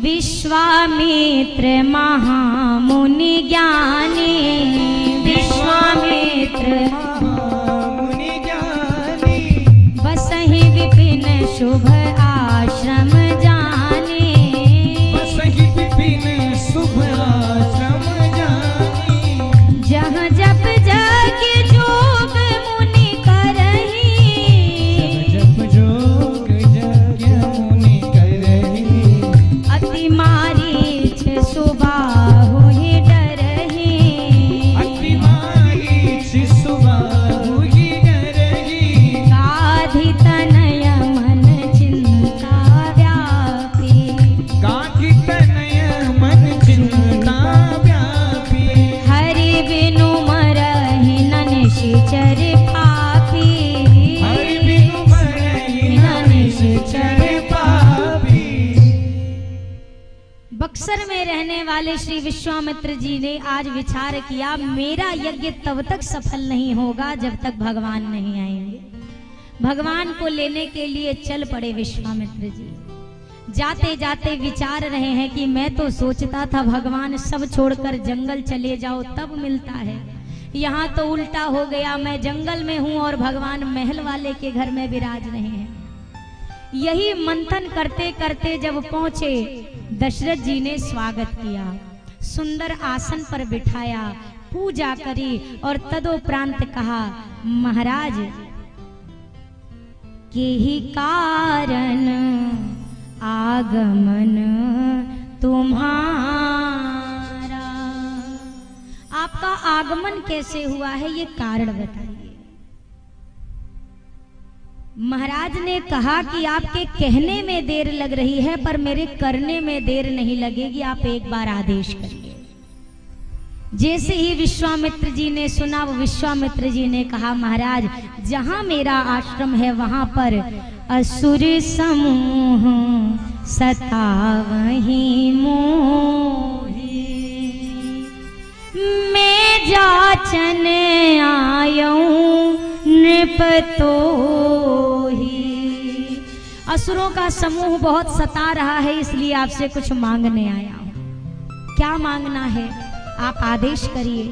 विश्वामित्र महामुनि ज्ञानी, विश्वामित्र महामुनि ज्ञानी, बसहि विपिन शुभ आश्रम जाने, बसहि विपिन शुभ आश्रम जाने, जहाँ जप जग जोग मुनि करहि, जप जोग जग मुनि करहि, अति मारीच सुबाहु ही डरहि, अति मारीच सुबाहु ही डरहि, गाधि तनय मन चिंता व्यापी, गाधि तनय मन चिंता व्यापी, हरि बिनु मरहि न निशिचर पापी, हरि बिनु मरहि न निश्चर पापी। बक्सर में रहने वाले श्री विश्वामित्र जी ने आज विचार किया, मेरा यज्ञ तब तक सफल नहीं होगा जब तक भगवान नहीं आएंगे। भगवान को लेने के लिए चल पड़े विश्वामित्र जी। जाते जाते विचार रहे हैं कि मैं तो सोचता था भगवान सब छोड़कर जंगल चले जाओ तब मिलता है, यहाँ तो उल्टा हो गया, मैं जंगल में हूँ और भगवान महल वाले के घर में विराज रहे हैं। यही मंथन करते करते जब पहुंचे, दशरथ जी ने स्वागत किया, सुंदर आसन पर बिठाया, पूजा करी और तदोपरांत कहा, महाराज के ही कारण आगमन तुम्हारा, आपका आगमन कैसे हुआ है ये कारण बताइए। महाराज ने कहा कि आपके कहने में देर लग रही है पर मेरे करने में देर नहीं लगेगी, आप एक बार आदेश करिए। जैसे ही विश्वामित्र जी ने सुना, वो विश्वामित्र जी ने कहा, महाराज जहां मेरा आश्रम है वहां पर असुर समूह सतावहि मोहि, मैं जाचन आयऊं नृपतोहि। असुरों का समूह बहुत सता रहा है, इसलिए आपसे कुछ मांगने आया हूं। क्या मांगना है आप आदेश करिए।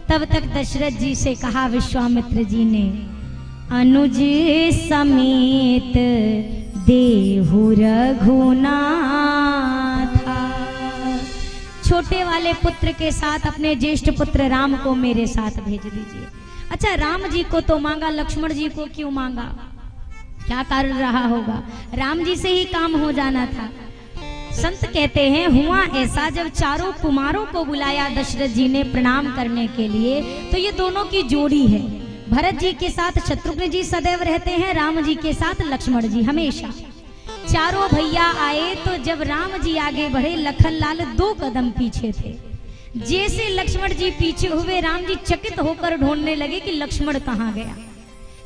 तब तक दशरथ जी से कहा विश्वामित्र जी ने, अनुज समेत देहु रघुनाथा, छोटे वाले पुत्र के साथ अपने ज्येष्ठ पुत्र राम को मेरे साथ भेज दीजिए। अच्छा, राम जी को तो मांगा, लक्ष्मण जी को क्यों मांगा? क्या कारण रहा होगा? राम जी से ही काम हो जाना था। संत कहते हैं, हुआ ऐसा जब चारों कुमारों को बुलाया दशरथ जी ने प्रणाम करने के लिए, तो ये दोनों की जोड़ी है। भरत जी के साथ शत्रुघ्न जी सदैव रहते हैं, राम जी के साथ लक्ष्मण जी हमेशा। चारों भैया आए तो जब राम जी आगे बढ़े, लखन लाल 2 कदम पीछे थे। जैसे लक्ष्मण जी पीछे हुए, राम जी चकित होकर ढूंढने लगे कि लक्ष्मण कहाँ गया।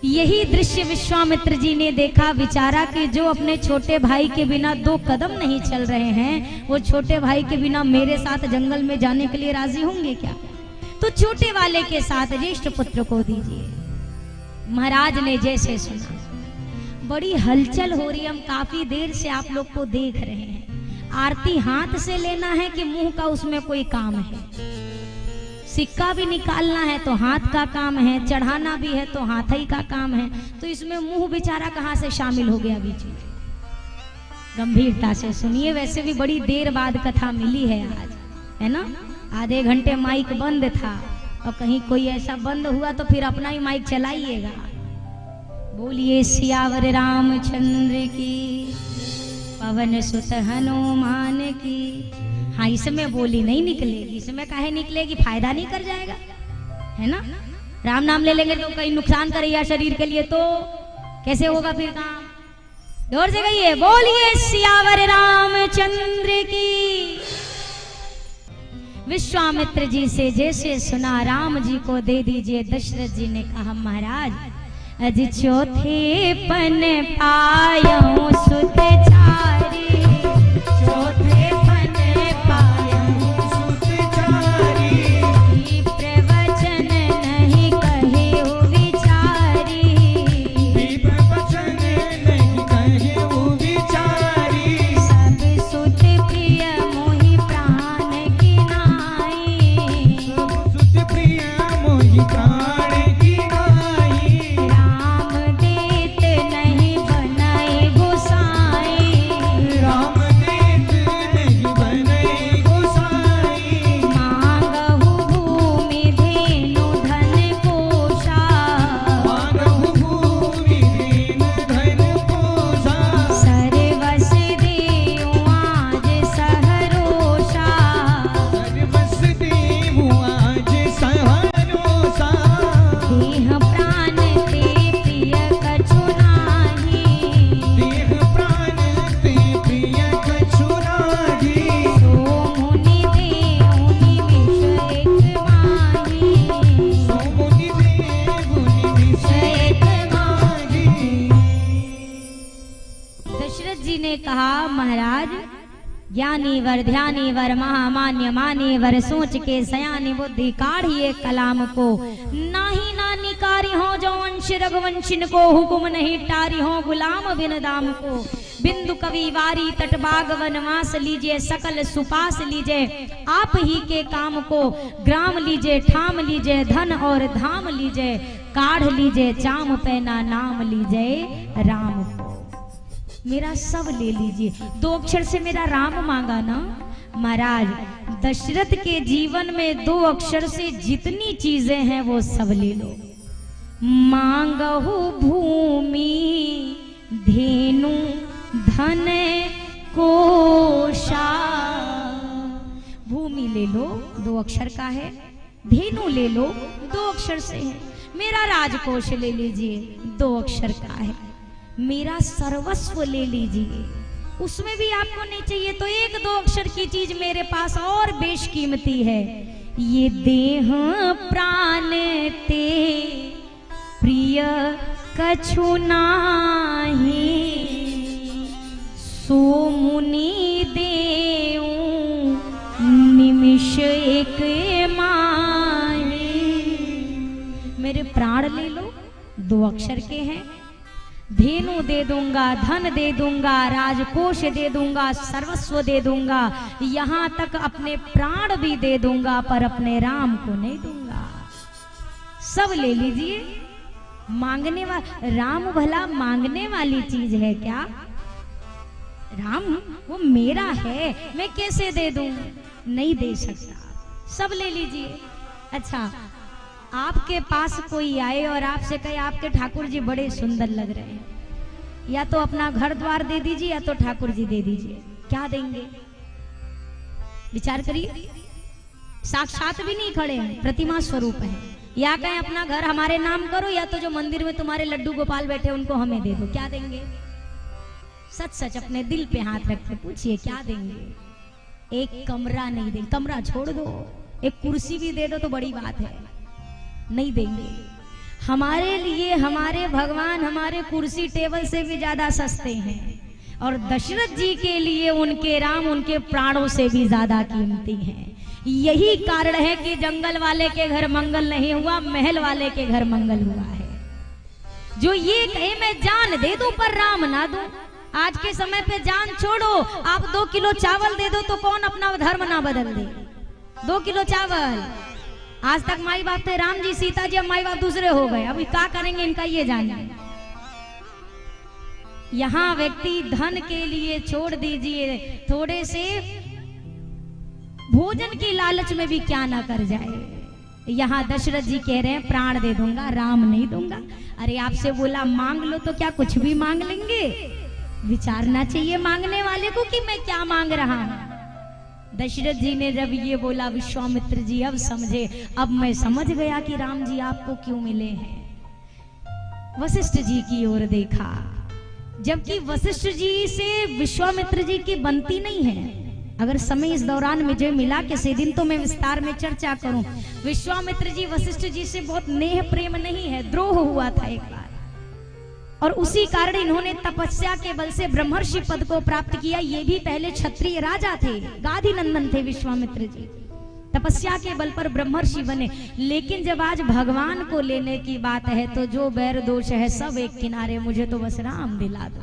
यही दृश्य विश्वामित्र जी ने देखा, विचारा कि जो अपने छोटे भाई के बिना 2 कदम नहीं चल रहे हैं, वो छोटे भाई के बिना मेरे साथ जंगल में जाने के लिए राजी होंगे क्या? तो छोटे वाले के साथ ज्येष्ठ पुत्र को दीजिए। महाराज ने जैसे सुना, बड़ी हलचल हो रही, हम काफी देर से आप लोग को देख रहे हैं। आरती हाथ से लेना है कि मुंह का उसमें कोई काम है? सिक्का भी निकालना है तो हाथ का काम है, चढ़ाना भी है तो हाथ ही का काम है, तो इसमें मुंह बेचारा कहाँ से शामिल हो गया बीच में? गंभीरता से सुनिए, वैसे भी बड़ी देर बाद कथा मिली है आज, है ना? आधे घंटे माइक बंद था, और कहीं कोई ऐसा बंद हुआ तो फिर अपना ही माइक चलाइएगा। बोलिए सियावर रामचंद्र की, पवन सुत हनुमान की। हाँ, इसमें बोली नहीं निकलेगी, इसमें काहे निकलेगी? फायदा नहीं कर जाएगा, है ना? राम नाम ले लेंगे तो कहीं नुकसान करेगा शरीर के लिए, तो कैसे होगा फिर काम? जोर से कहिए, बोलिए सियावर रामचंद्र की। विश्वामित्र जी से जैसे सुना, राम जी को दे दीजिए। दशरथ जी ने कहा, महाराज अज चौथे पन पायो सुत चारी, चौथे पन पायो सुत चारी, प्रवचन नहीं कहे विचारी, प्रवचन नहीं कहे विचारी, सब ज्ञानी वर ध्यानी वर महामान्य मानी वर सोच के सयानी बुद्धि काढ़िए कलाम को, नाही ना निकारी हो जो वंश रघुवंशिन को, हुकुम नहीं टारी हो गुलाम बिन दाम को। बिंदु कवि वारी तट बाग वनवास लीजिए, सकल सुपास लीजिए आप ही के काम को। ग्राम लीजिए ठाम लीजिए धन और धाम लीजिए, काढ़ लीजिए चाम पैना नाम लीजिए राम को। मेरा सब ले लीजिए, 2 अक्षर से मेरा राम मांगा ना महाराज। दशरथ के जीवन में 2 अक्षर से जितनी चीजें हैं वो सब ले लो। मांगहु भूमि धेनु धन कोशा, भूमि ले लो 2 अक्षर का है, धेनु ले लो 2 अक्षर से है, मेरा राजकोष ले लीजिए 2 अक्षर का है, मेरा सर्वस्व ले लीजिए उसमें भी आपको नहीं चाहिए तो 1-2 अक्षर की चीज मेरे पास और बेशकीमती है। ये देह प्राण ते प्रिय कछु नाही, सो मुनि देऊ निमिष एक माही। मेरे प्राण ले लो 2 अक्षर के हैं, धेनु दे दूंगा, धन दे दूंगा, राजकोष दे दूंगा, सर्वस्व दे दूंगा, यहाँ तक अपने प्राण भी दे दूंगा, पर अपने राम को नहीं दूंगा। सब ले लीजिए। मांगने वाला राम भला मांगने वाली चीज है क्या? राम वो मेरा है, मैं कैसे दे दूं? नहीं दे सकता, सब ले लीजिए। अच्छा, आपके पास कोई आए और आपसे कहे आपके ठाकुर जी बड़े सुंदर लग रहे हैं, या तो अपना घर द्वार दे दीजिए या तो ठाकुर जी दे दीजिए, क्या देंगे? विचार करिए। साक्षात भी नहीं खड़े हैं, प्रतिमा स्वरूप है। या कहें अपना घर हमारे नाम करो, या तो जो मंदिर में तुम्हारे लड्डू गोपाल बैठे उनको हमें दे दो, क्या देंगे? सच सच अपने दिल पे हाथ रख के पूछिए क्या देंगे? एक कमरा नहीं देंगे, कमरा छोड़ दो, एक कुर्सी भी दे दो तो बड़ी बात है, नहीं देंगे। हमारे लिए हमारे भगवान हमारे कुर्सी टेबल से भी ज्यादा सस्ते हैं, और दशरथ जी के लिए उनके राम उनके प्राणों से भी ज्यादा कीमती हैं। यही कारण है कि जंगल वाले के घर मंगल नहीं हुआ, महल वाले के घर मंगल हुआ है। जो ये कहे मैं जान दे दूं पर राम ना दूं, आज के समय पे जान छोड़ो, आप 2 किलो चावल दे दो तो कौन अपना धर्म ना बदल दे? 2 किलो चावल। आज तक माई बाप थे राम जी सीता जी, अब माई बाप दूसरे हो गए, अभी क्या करेंगे इनका ये जानिए। यहाँ व्यक्ति धन के लिए छोड़ दीजिए, थोड़े से भोजन की लालच में भी क्या ना कर जाए। यहाँ दशरथ जी कह रहे हैं प्राण दे दूंगा, राम नहीं दूंगा। अरे आपसे बोला मांग लो तो क्या कुछ भी मांग लेंगे? विचारना चाहिए मांगने वाले को कि मैं क्या मांग रहा हूं। दशरथ जी ने जब ये बोला, विश्वामित्र जी अब समझे, अब मैं समझ गया कि राम जी आपको क्यों मिले हैं। वशिष्ठ जी की ओर देखा, जबकि वशिष्ठ जी से विश्वामित्र जी की बनती नहीं है। अगर समय इस दौरान मुझे मिला किसी दिन तो मैं विस्तार में चर्चा करूं। विश्वामित्र जी वशिष्ठ जी से बहुत नेह प्रेम नहीं है, द्रोह हुआ था एक बार, और उसी कारण इन्होंने तपस्या के बल से ब्रह्मर्षि पद को प्राप्त किया। ये भी पहले क्षत्रिय राजा थे, गाधी नंदन थे विश्वामित्र जी, तपस्या के बल पर ब्रह्मर्षि बने। लेकिन जब आज भगवान को लेने की बात है तो जो बैर दोष है सब एक किनारे, मुझे तो बस राम दिला दो,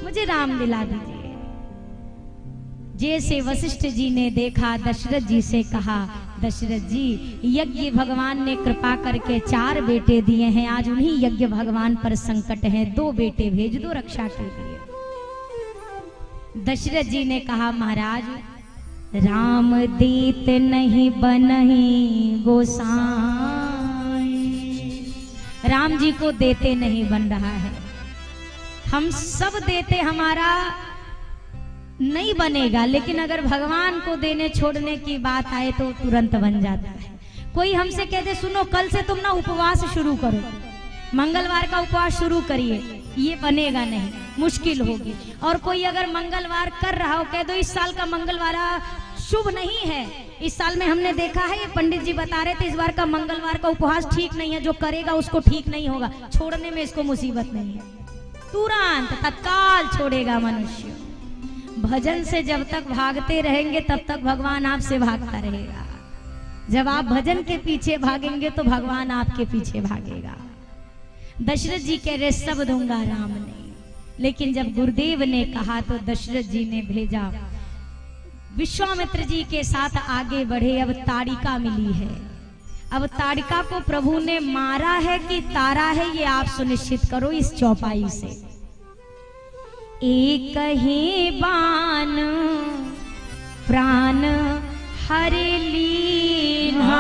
मुझे राम दिला दीजिए। जैसे वशिष्ठ जी ने देखा, दशरथ जी से कहा, दशरथ जी यज्ञ भगवान ने कृपा करके 4 बेटे दिए हैं, आज उन्हीं यज्ञ भगवान पर संकट है, 2 बेटे भेज दो रक्षा के लिए। दशरथ जी ने कहा, महाराज राम देत नहीं बनहि गोसाई, राम जी को देते नहीं बन रहा है, हम सब देते हमारा नहीं बनेगा, लेकिन अगर भगवान को देने छोड़ने की बात आए तो तुरंत बन जाता है। कोई हमसे कह दे सुनो कल से तुम ना उपवास शुरू करो, मंगलवार का उपवास शुरू करिए, ये बनेगा नहीं, मुश्किल होगी। और कोई अगर मंगलवार कर रहा हो, कह दो इस साल का मंगलवार शुभ नहीं है, इस साल में हमने देखा है, ये पंडित जी बता रहे थे इस बार का मंगलवार का उपवास ठीक नहीं है, जो करेगा उसको ठीक नहीं होगा, छोड़ने में इसको मुसीबत नहीं है, तुरंत तत्काल छोड़ेगा मनुष्य। भजन से जब तक भागते रहेंगे तब तक भगवान आपसे भागता रहेगा। जब आप भजन के पीछे भागेंगे तो भगवान आपके पीछे भागेगा। दशरथ जी कह रहे सब दूंगा राम ने, लेकिन जब गुरुदेव ने कहा तो दशरथ जी ने भेजा, विश्वामित्र जी के साथ आगे बढ़े। अब ताड़िका मिली है, अब ताड़िका को प्रभु ने मारा है कि तारा है ये आप सुनिश्चित करो इस चौपाई से। एक ही बाण प्राण हर लीना,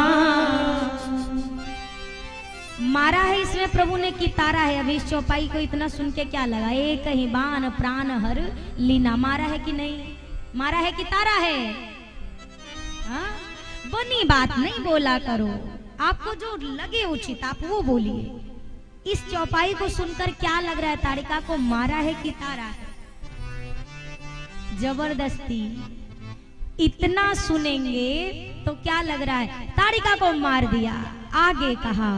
मारा है इसमें प्रभु ने कि तारा है। अब इस चौपाई को इतना सुन के क्या लगा, एक ही बाण प्राण हर लीना, मारा है कि नहीं, मारा है कि तारा है? हाँ? बनी बात नहीं बोला करो, आपको जो लगे उचित आप वो बोलिए। इस चौपाई को सुनकर क्या लग रहा है, ताड़िका को मारा है कि तारा है? जबरदस्ती इतना सुनेंगे तो क्या लग रहा है, ताड़िका को मार दिया। आगे कहा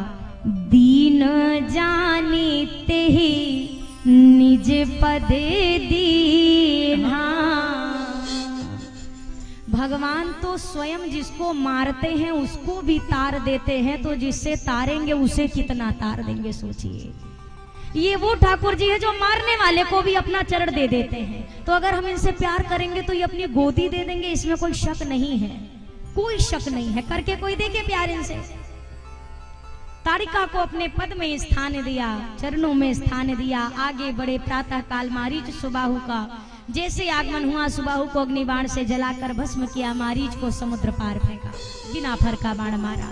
दीन जानीते ही निज पद दीना। भगवान तो स्वयं जिसको मारते हैं उसको भी तार देते हैं, तो जिससे तारेंगे उसे कितना तार देंगे सोचिए। ये वो ठाकुर जी है जो मारने वाले को भी अपना चरण दे देते हैं, तो अगर हम इनसे प्यार करेंगे तो ये अपनी गोदी दे देंगे, इसमें कोई शक नहीं है, कोई शक नहीं है। करके कोई देखे प्यार इनसे। ताड़िका को अपने पद में स्थान दिया, चरणों में स्थान दिया। आगे बड़े प्रातः काल मारीच सुबाहु का जैसे आगमन हुआ, सुबाहु को अग्निबाण से जलाकर भस्म किया, मारीच को समुद्र पार फेंका, बिना फर का बाण मारा।